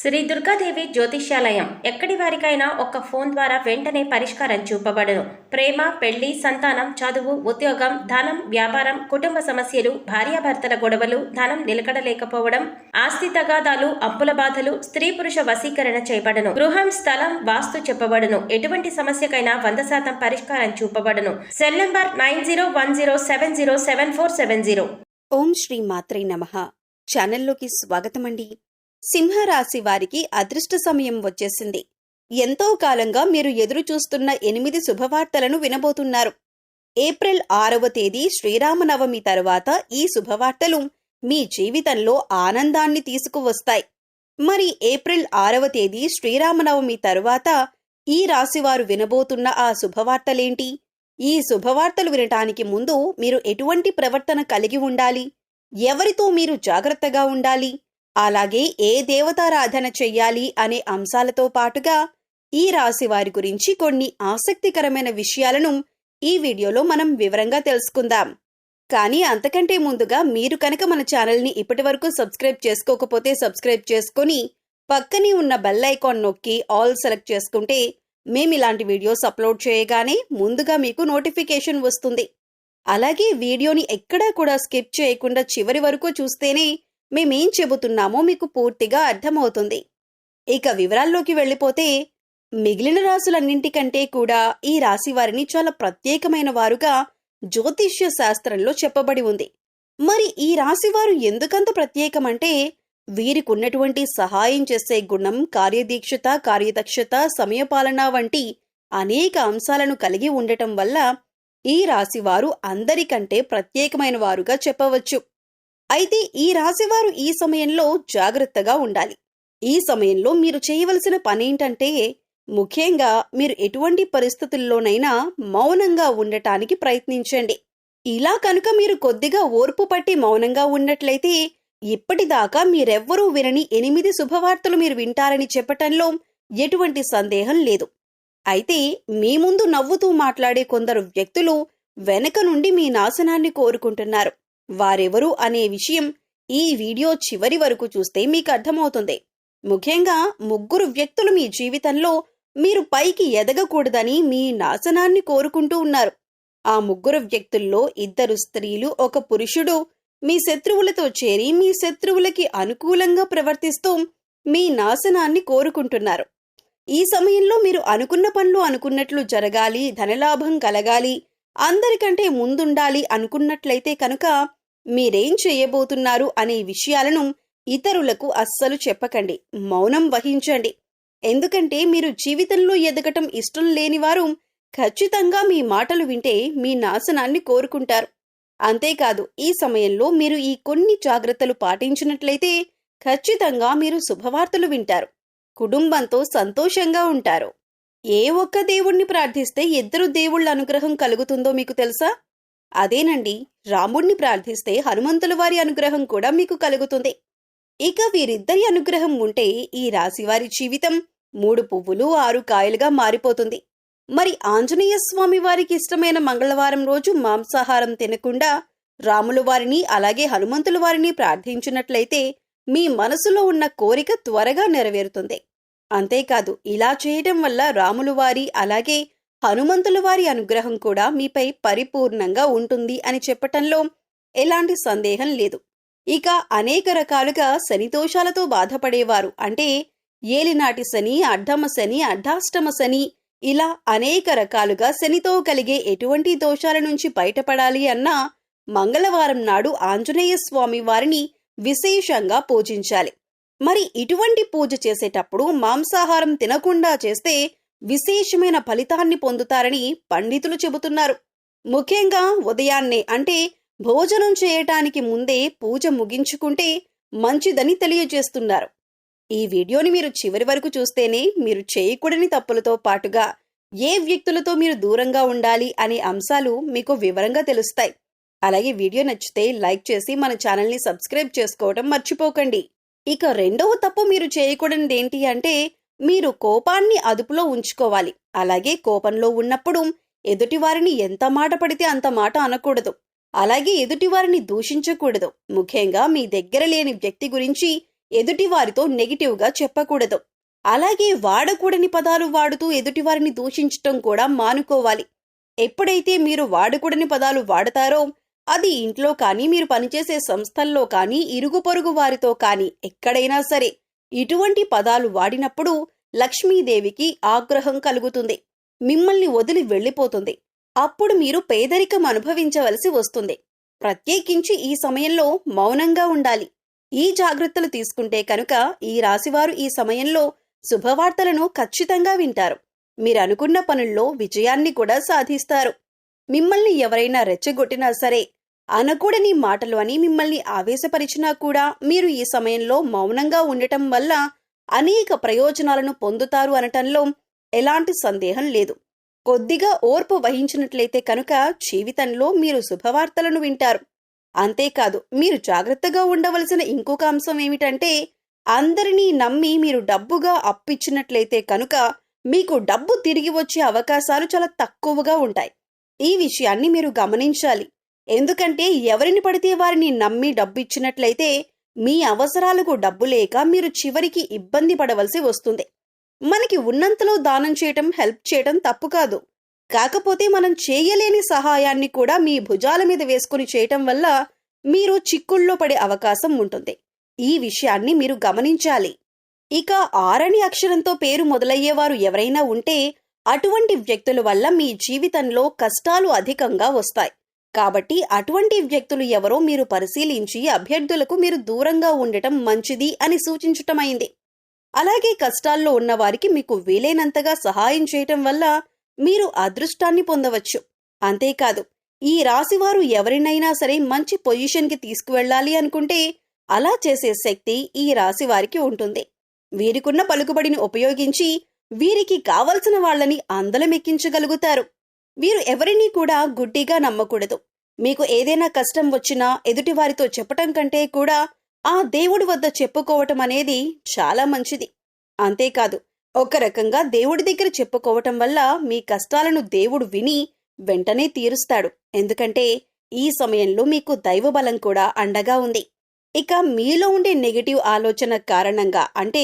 శ్రీ దుర్గాదేవి జ్యోతిష్యాలయం ఎక్కడి వారికైనా ఒక్క ఫోన్ ద్వారా వెంటనే పరిష్కారం చూపబడును. ప్రేమ, పెళ్లి, సంతానం, చదువు, ఉద్యోగం, ధనం, వ్యాపారం, కుటుంబ సమస్యలు, భార్యాభర్తల గొడవలు, ధనం నిలకడలేకపోవడం, ఆస్తి తగాదాలు, అప్పుల బాధలు, స్త్రీ పురుష వశీకరణ చేయబడును. గృహం, స్థలం, వాస్తు చెప్పబడును. ఎటువంటి సమస్యకైనా 100% పరిష్కారం చూపబడును. Cell number 9010707470. ఓం శ్రీ మాత్రే నమః. ఛానల్లోకి స్వాగతమండి. సింహరాశి వారికి అదృష్ట సమయం వచ్చేసింది. ఎంతో కాలంగా మీరు ఎదురు చూస్తున్న 8 శుభవార్తలను వినబోతున్నారు. ఏప్రిల్ 6వ తేదీ శ్రీరామనవమి తరువాత ఈ శుభవార్తలు మీ జీవితంలో ఆనందాన్ని తీసుకువస్తాయి. మరి ఏప్రిల్ 6వ తేదీ శ్రీరామనవమి తరువాత ఈ రాశివారు వినబోతున్న ఆ శుభవార్తలేంటి? ఈ శుభవార్తలు వినటానికి ముందు మీరు ఎటువంటి ప్రవర్తన కలిగి ఉండాలి? ఎవరితో మీరు జాగ్రత్తగా ఉండాలి? అలాగే ఏ దేవతారాధన చెయ్యాలి అనే అంశాలతో పాటుగా ఈ రాశి వారి గురించి కొన్ని ఆసక్తికరమైన విషయాలను ఈ వీడియోలో మనం వివరంగా తెలుసుకుందాం. కానీ అంతకంటే ముందుగా మీరు కనుక మన ఛానల్ని ఇప్పటివరకు సబ్స్క్రైబ్ చేసుకోకపోతే సబ్స్క్రైబ్ చేసుకుని పక్కనే ఉన్న బెల్ ఐకాన్ నొక్కి ఆల్ సెలెక్ట్ చేసుకుంటే మేమిలాంటి వీడియోస్ అప్లోడ్ చేయగానే ముందుగా మీకు నోటిఫికేషన్ వస్తుంది. అలాగే వీడియోని ఎక్కడా కూడా స్కిప్ చేయకుండా చివరి వరకు చూస్తేనే మేమేం చెబుతున్నామో మీకు పూర్తిగా అర్థమవుతుంది. ఇక వివరాల్లోకి వెళ్ళిపోతే మిగిలిన రాశులన్నింటికంటే కూడా ఈ రాశి వారిని చాలా ప్రత్యేకమైన వారుగా జ్యోతిష్య శాస్త్రంలో చెప్పబడి ఉంది. మరి ఈ రాశివారు ఎందుకంత ప్రత్యేకమంటే వీరికున్నటువంటి సహాయం చేసే గుణం, కార్యదీక్షత, కార్యదక్షత, సమయపాలన వంటి అనేక అంశాలను కలిగి ఉండటం వల్ల ఈ రాశివారు అందరికంటే ప్రత్యేకమైన వారుగా చెప్పవచ్చు. అయితే ఈ రాశివారు ఈ సమయంలో జాగ్రత్తగా ఉండాలి. ఈ సమయంలో మీరు చేయవలసిన పనేంటంటే ముఖ్యంగా మీరు ఎటువంటి పరిస్థితుల్లోనైనా మౌనంగా ఉండటానికి ప్రయత్నించండి. ఇలా కనుక మీరు కొద్దిగా ఓర్పు పట్టి మౌనంగా ఉన్నట్లయితే ఇప్పటిదాకా మీరెవ్వరూ వినని 8 శుభవార్తలు మీరు వింటారని చెప్పటంలో ఎటువంటి సందేహం లేదు. అయితే మీ ముందు నవ్వుతూ మాట్లాడే కొందరు వ్యక్తులు వెనక నుండి మీ నాశనాన్ని కోరుకుంటున్నారు. వారెవరు అనే విషయం ఈ వీడియో చివరి వరకు చూస్తే మీకు అర్థమవుతుంది. ముఖ్యంగా 3 వ్యక్తులు మీ జీవితంలో మీరు పైకి ఎదగకూడదని మీ నాశనాన్ని కోరుకుంటూ ఉన్నారు. ఆ 3 వ్యక్తుల్లో 2 స్త్రీలు, 1 పురుషుడు మీ శత్రువులతో చేరి మీ శత్రువులకి అనుకూలంగా ప్రవర్తిస్తూ మీ నాశనాన్ని కోరుకుంటున్నారు. ఈ సమయంలో మీరు అనుకున్న పనులు అనుకున్నట్లు జరగాలి, ధనలాభం కలగాలి, అందరికంటే ముందుండాలి అనుకున్నట్లయితే కనుక మీరేం చేయబోతున్నారు అనే విషయాలను ఇతరులకు అస్సలు చెప్పకండి. మౌనం వహించండి. ఎందుకంటే మీరు జీవితంలో ఎదగటం ఇష్టం లేనివారు ఖచ్చితంగా మీ మాటలు వింటే మీ నాశనాన్ని కోరుకుంటారు. అంతేకాదు ఈ సమయంలో మీరు ఈ కొన్ని జాగ్రత్తలు పాటించినట్లయితే ఖచ్చితంగా మీరు శుభవార్తలు వింటారు. కుటుంబంతో సంతోషంగా ఉంటారు. ఏ ఒక్క దేవుణ్ణి ప్రార్థిస్తే 2 దేవుళ్ల అనుగ్రహం కలుగుతుందో మీకు తెలుసా? అదేనండి, రాముణ్ణి ప్రార్థిస్తే హనుమంతుల వారి అనుగ్రహం కూడా మీకు కలుగుతుంది. ఇక వీరిద్దరి అనుగ్రహం ఉంటే ఈ రాశివారి జీవితం 3 పువ్వులు 6 కాయలుగా మారిపోతుంది. మరి ఆంజనేయ స్వామి వారికి ఇష్టమైన మంగళవారం రోజు మాంసాహారం తినకుండా రాముల వారిని అలాగే హనుమంతుల వారిని ప్రార్థించినట్లయితే మీ మనసులో ఉన్న కోరిక త్వరగా నెరవేరుతుంది. అంతేకాదు ఇలా చేయడం వల్ల రాముల వారి అలాగే హనుమంతుల వారి అనుగ్రహం కూడా మీపై పరిపూర్ణంగా ఉంటుంది అని చెప్పటంలో ఎలాంటి సందేహం లేదు. ఇక అనేక రకాలుగా శని దోషాలతో బాధపడేవారు, అంటే ఏలినాటి శని, అర్ధమ శని, అర్ధాష్టమ శని, ఇలా అనేక రకాలుగా శనితో కలిగే ఎటువంటి దోషాల నుంచి బయటపడాలి అన్నా మంగళవారం నాడు ఆంజనేయ స్వామి వారిని విశేషంగా పూజించాలి. మరి ఇటువంటి పూజ చేసేటప్పుడు మాంసాహారం తినకుండా చేస్తే విశేషమైన ఫలితాన్ని పొందుతారని పండితులు చెబుతున్నారు. ముఖ్యంగా ఉదయాన్నే, అంటే భోజనం చేయటానికి ముందే పూజ ముగించుకుంటే మంచిదని తెలియజేస్తున్నారు. ఈ వీడియోని మీరు చివరి వరకు చూస్తేనే మీరు చేయకూడని తప్పులతో పాటుగా ఏ వ్యక్తులతో మీరు దూరంగా ఉండాలి అనే అంశాలు మీకు వివరంగా తెలుస్తాయి. అలాగే వీడియో నచ్చితే లైక్ చేసి మన ఛానల్ని సబ్స్క్రైబ్ చేసుకోవడం మర్చిపోకండి. ఇక రెండవ తప్పు మీరు చేయకూడనిది ఏంటి అంటే మీరు కోపాన్ని అదుపులో ఉంచుకోవాలి. అలాగే కోపంలో ఉన్నప్పుడు ఎదుటివారిని ఎంత మాట పడితే అంత మాట అనకూడదు. అలాగే ఎదుటివారిని దూషించకూడదు. ముఖ్యంగా మీ దగ్గర లేని వ్యక్తి గురించి ఎదుటివారితో నెగిటివ్గా చెప్పకూడదు. అలాగే వాడకూడని పదాలు వాడుతూ ఎదుటివారిని దూషించటం కూడా మానుకోవాలి. ఎప్పుడైతే మీరు వాడకూడని పదాలు వాడతారో అది ఇంట్లో కానీ, మీరు పనిచేసే సంస్థల్లో కానీ, ఇరుగు పొరుగు వారితో కానీ ఎక్కడైనా సరే ఇటువంటి పదాలు వాడినప్పుడు లక్ష్మీదేవికి ఆగ్రహం కలుగుతుంది. మిమ్మల్ని వదిలి వెళ్ళిపోతుంది. అప్పుడు మీరు పేదరికం అనుభవించవలసి వస్తుంది. ప్రత్యేకించి ఈ సమయంలో మౌనంగా ఉండాలి. ఈ జాగ్రత్తలు తీసుకుంటే కనుక ఈ రాశివారు ఈ సమయంలో శుభవార్తలను ఖచ్చితంగా వింటారు. మీరనుకున్న పనుల్లో విజయాన్ని కూడా సాధిస్తారు. మిమ్మల్ని ఎవరైనా రెచ్చగొట్టినా సరే, అనకూడని మాటలు అని మిమ్మల్ని ఆవేశపరిచినా కూడా మీరు ఈ సమయంలో మౌనంగా ఉండటం వల్ల అనేక ప్రయోజనాలను పొందుతారు అనటంలో ఎలాంటి సందేహం లేదు. కొద్దిగా ఓర్పు వహించినట్లయితే కనుక జీవితంలో మీరు శుభవార్తలను వింటారు. అంతేకాదు, మీరు జాగ్రత్తగా ఉండవలసిన ఇంకొక అంశం ఏమిటంటే, అందరినీ నమ్మి మీరు డబ్బుగా అప్పిచ్చినట్లయితే కనుక మీకు డబ్బు తిరిగి వచ్చే అవకాశాలు చాలా తక్కువగా ఉంటాయి. ఈ విషయాన్ని మీరు గమనించాలి. ఎందుకంటే ఎవరిని పడితే వారిని నమ్మి డబ్బు ఇచ్చినట్లయితే మీ అవసరాలకు డబ్బు లేక మీరు చివరికి ఇబ్బంది పడవలసి వస్తుంది. మనకి ఉన్నంతలో దానం చేయటం, హెల్ప్ చేయటం తప్పు కాదు. కాకపోతే మనం చేయలేని సహాయాన్ని కూడా మీ భుజాల మీద వేసుకుని చేయటం వల్ల మీరు చిక్కుల్లో పడే అవకాశం ఉంటుంది. ఈ విషయాన్ని మీరు గమనించాలి. ఇక 6 అనే అక్షరంతో పేరు మొదలయ్యేవారు ఎవరైనా ఉంటే అటువంటి వ్యక్తుల వల్ల మీ జీవితంలో కష్టాలు అధికంగా వస్తాయి. కాబట్టి అటువంటి వ్యక్తులు ఎవరో మీరు పరిశీలించి అభ్యర్థులకు మీరు దూరంగా ఉండటం మంచిది అని సూచించటమైంది. అలాగే కష్టాల్లో ఉన్నవారికి మీకు వీలైనంతగా సహాయం చేయటం వల్ల మీరు అదృష్టాన్ని పొందవచ్చు. అంతేకాదు, ఈ రాశివారు ఎవరినైనా సరే మంచి పొజిషన్కి తీసుకువెళ్ళాలి అనుకుంటే అలా చేసే శక్తి ఈ రాశివారికి ఉంటుంది. వీరికున్న పలుకుబడిని ఉపయోగించి వీరికి కావలసిన వాళ్ళని అందలమెక్కించగలుగుతారు. వీరు ఎవరినీ కూడా గుడ్డిగా నమ్మకూడదు. మీకు ఏదైనా కష్టం వచ్చినా ఎదుటివారితో చెప్పటం కంటే కూడా ఆ దేవుడి వద్ద చెప్పుకోవటం అనేది చాలా మంచిది. అంతేకాదు, ఒక రకంగా దేవుడి దగ్గర చెప్పుకోవటం వల్ల మీ కష్టాలను దేవుడు విని వెంటనే తీరుస్తాడు. ఎందుకంటే ఈ సమయంలో మీకు దైవబలం కూడా అండగా ఉంది. ఇక మీలో ఉండే నెగటివ్ ఆలోచన కారణంగా, అంటే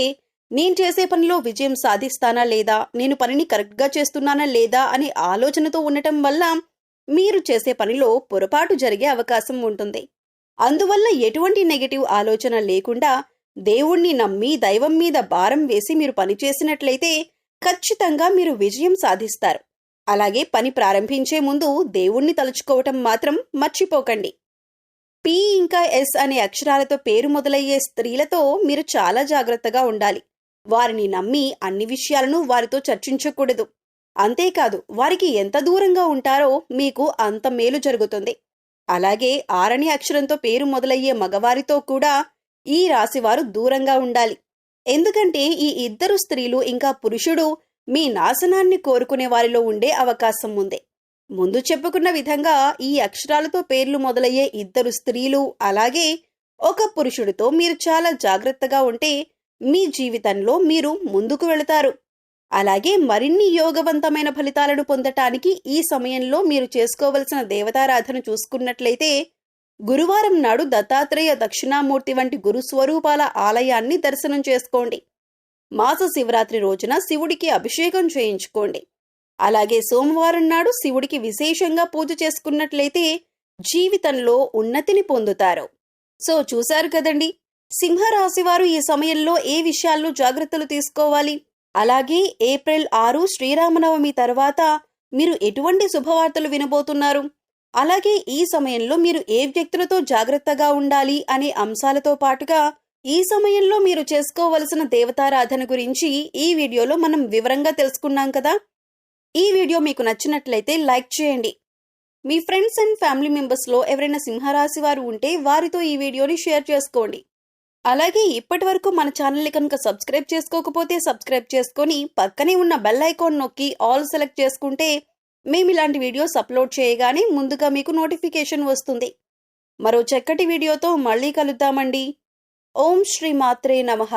నేను చేసే పనిలో విజయం సాధిస్తానా లేదా, నేను పనిని కరెక్ట్గా చేస్తున్నానా లేదా అనే ఆలోచనతో ఉండటం వల్ల మీరు చేసే పనిలో పొరపాటు జరిగే అవకాశం ఉంటుంది. అందువల్ల ఎటువంటి నెగటివ్ ఆలోచన లేకుండా దేవుణ్ణి నమ్మి దైవం మీద భారం వేసి మీరు పని చేసినట్లయితే ఖచ్చితంగా మీరు విజయం సాధిస్తారు. అలాగే పని ప్రారంభించే ముందు దేవుణ్ణి తలుచుకోవటం మాత్రం మర్చిపోకండి. పి ఇంకా ఎస్ అనే అక్షరాలతో పేరు మొదలయ్యే స్త్రీలతో మీరు చాలా జాగ్రత్తగా ఉండాలి. వారిని నమ్మి అన్ని విషయాలను వారితో చర్చించకూడదు. అంతేకాదు, వారికి ఎంత దూరంగా ఉంటారో మీకు అంత మేలు జరుగుతుంది. అలాగే 6 అనే అక్షరంతో పేరు మొదలయ్యే మగవారితో కూడా ఈ రాశివారు దూరంగా ఉండాలి. ఎందుకంటే ఈ ఇద్దరు స్త్రీలు ఇంకా పురుషుడు మీ నాశనాన్ని కోరుకునే వారిలో ఉండే అవకాశం ఉంది. ముందు చెప్పుకున్న విధంగా ఈ అక్షరాలతో పేర్లు మొదలయ్యే ఇద్దరు స్త్రీలు అలాగే ఒక పురుషుడితో మీరు చాలా జాగ్రత్తగా ఉంటే మీ జీవితంలో మీరు ముందుకు వెళతారు. అలాగే మరిన్ని యోగవంతమైన ఫలితాలను పొందటానికి ఈ సమయంలో మీరు చేసుకోవలసిన దేవతారాధన చూసుకున్నట్లయితే గురువారం నాడు దత్తాత్రేయ దక్షిణామూర్తి వంటి గురుస్వరూపాల ఆలయాన్ని దర్శనం చేసుకోండి. మాస శివరాత్రి రోజున శివుడికి అభిషేకం చేయించుకోండి. అలాగే సోమవారం నాడు శివుడికి విశేషంగా పూజ చేసుకున్నట్లయితే జీవితంలో ఉన్నతిని పొందుతారు. సో చూశారు కదండి, సింహరాశివారు ఈ సమయంలో ఏ విషయాల్లో జాగ్రత్తలు తీసుకోవాలి, అలాగే ఏప్రిల్ 6 శ్రీరామనవమి తర్వాత మీరు ఎటువంటి శుభవార్తలు వినబోతున్నారు, అలాగే ఈ సమయంలో మీరు ఏ వ్యక్తులతో జాగ్రత్తగా ఉండాలి అనే అంశాలతో పాటుగా ఈ సమయంలో మీరు చేసుకోవలసిన దేవతారాధన గురించి ఈ వీడియోలో మనం వివరంగా తెలుసుకున్నాం కదా. ఈ వీడియో మీకు నచ్చినట్లయితే లైక్ చేయండి. మీ ఫ్రెండ్స్ అండ్ ఫ్యామిలీ మెంబర్స్లో ఎవరైనా సింహరాశి వారు ఉంటే వారితో ఈ వీడియోని షేర్ చేసుకోండి. అలాగే ఇప్పటి వరకు మన ఛానల్ని కనుక సబ్స్క్రైబ్ చేసుకోకపోతే సబ్స్క్రైబ్ చేసుకొని పక్కనే ఉన్న బెల్ ఐకాన్ నొక్కి ఆల్ సెలెక్ట్ చేసుకుంటే మేము ఇలాంటి వీడియోస్ అప్లోడ్ చేయగానే ముందుగా మీకు నోటిఫికేషన్ వస్తుంది. మరో చక్కటి వీడియోతో మళ్ళీ కలుద్దామండి. ఓం శ్రీ మాత్రే నమః.